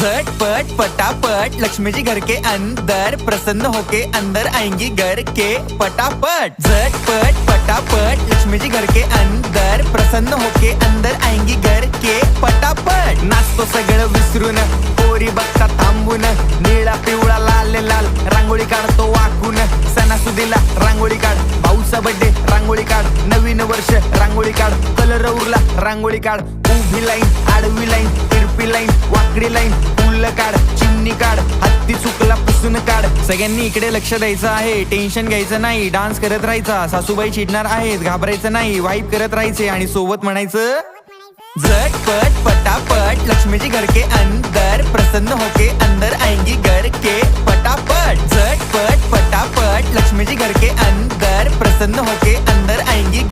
झटपट पटापट लक्ष्मी जी घर के अंदर, प्रसन्न होके अंदर आएंगी घर के पटापट। झटपट पटापट लक्ष्मी जी घर के अंदर, प्रसन्न होके अंदर आएंगी घर के पटापट। नाचतो सगळं विसरून, पोरी बघता थांबून, निळा पिवळा लाल लाल रांगोळी काढतो वाकून। सणासुदीला रांगोळी काढ, भाऊचा बर्थडे रांगोळी काढ, नवीन वर्ष रांगोळी काढ, कलर उरला रांगोळी काढ। उभी लाईन, आडवी लाईन, तिरपी लाईन, वाकडी लाईन, फुल काढ, चिमणी काढ, हत्ती चुकला पुसून काढ। सगळ्यांनी इकडे लक्ष द्यायचं आहे, टेन्शन घ्यायचं नाही, डान्स करत राहायचा। सासूबाई चिडणार आहेत, घाबरायचं नाही, वाईप करत राहायचे आणि सोबत म्हणायचं झटपट पटापट लक्ष्मी जी घर के अंदर, प्रसन्न होके अंदर आएंगी घर के पटापट। झटपट पटापट लक्ष्मी जी घर के अंदर, प्रसन्न होके अंदर आएंगी